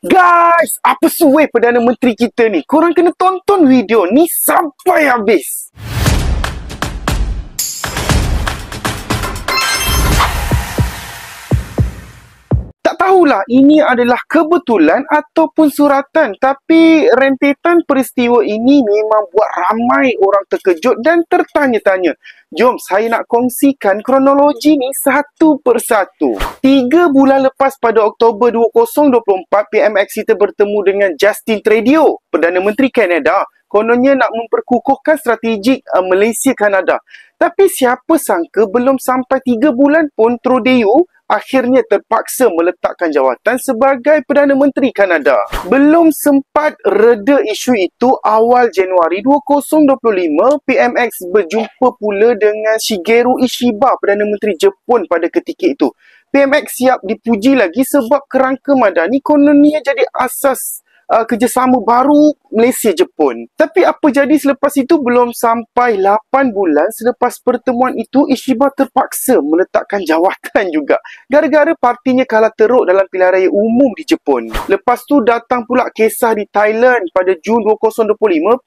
Guys, apa suai Perdana Menteri kita ni? Korang kena tonton video ni sampai habis. Tak tahulah ini adalah kebetulan ataupun suratan, tapi rentetan peristiwa ini memang buat ramai orang terkejut dan tertanya-tanya. Jom saya nak kongsikan kronologi ni satu persatu. 3 bulan lepas pada Oktober 2024, PMX kita bertemu dengan Justin Trudeau, Perdana Menteri Kanada. Kononnya nak memperkukuhkan strategik Malaysia-Kanada. Tapi siapa sangka belum sampai 3 bulan pun Trudeau akhirnya terpaksa meletakkan jawatan sebagai Perdana Menteri Kanada. Belum sempat reda isu itu, awal Januari 2025, PMX berjumpa pula dengan Shigeru Ishiba, Perdana Menteri Jepun pada ketika itu. PMX siap dipuji lagi sebab kerangka madani kononnya jadi asas kerjasama baru Malaysia-Jepun. Tapi apa jadi selepas itu? Belum sampai 8 bulan selepas pertemuan itu, Ishiba terpaksa meletakkan jawatan juga. Gara-gara partinya kalah teruk dalam pilihan raya umum di Jepun. Lepas tu datang pula kisah di Thailand pada Jun 2025.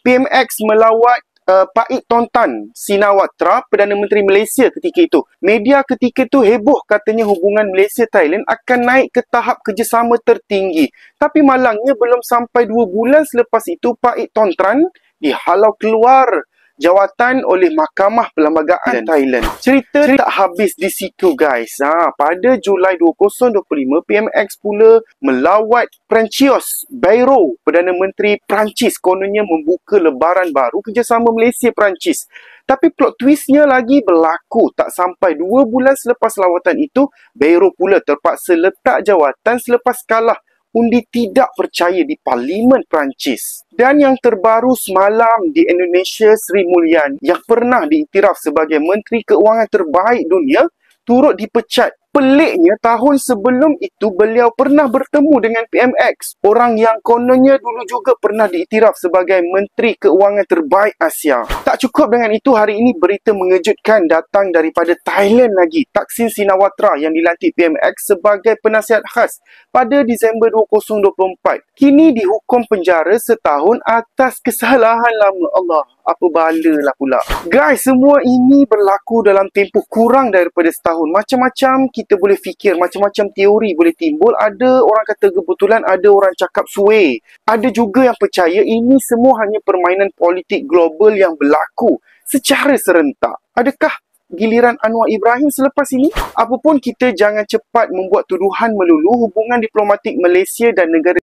PMX melawat Pait Tontan Shinawatra, Perdana Menteri Malaysia ketika itu. Media ketika itu heboh katanya hubungan Malaysia-Thailand akan naik ke tahap kerjasama tertinggi. Tapi malangnya belum sampai 2 bulan selepas itu, Pait Tontan dihalau keluar jawatan oleh Mahkamah Perlembagaan Thailand. Cerita tak habis di situ, guys. Pada Julai 2025, PMX pula melawat François Bayrou, Perdana Menteri Perancis. Kononnya membuka lebaran baru kerjasama Malaysia-Perancis. Tapi plot twistnya lagi berlaku. Tak sampai 2 bulan selepas lawatan itu, Bayrou pula terpaksa letak jawatan selepas kalah undi tidak percaya di Parlimen Perancis. Dan yang terbaru semalam di Indonesia, Sri Mulyani yang pernah diiktiraf sebagai Menteri Keuangan terbaik dunia turut dipecat. Peliknya, tahun sebelum itu beliau pernah bertemu dengan PMX, orang yang kononnya dulu juga pernah diiktiraf sebagai Menteri Keuangan terbaik Asia. Tak cukup dengan itu, hari ini berita mengejutkan datang daripada Thailand lagi. Thaksin Shinawatra yang dilantik PMX sebagai penasihat khas pada Disember 2024. Kini dihukum penjara setahun atas kesalahan lama. Allah, apa bala lah pula. Guys, semua ini berlaku dalam tempoh kurang daripada setahun. Macam-macam kita boleh fikir, macam-macam teori boleh timbul. Ada orang kata kebetulan, ada orang cakap suai. Ada juga yang percaya ini semua hanya permainan politik global yang berlaku secara serentak. Adakah giliran Anwar Ibrahim selepas ini? Apapun, kita jangan cepat membuat tuduhan melulu. Hubungan diplomatik Malaysia dan negara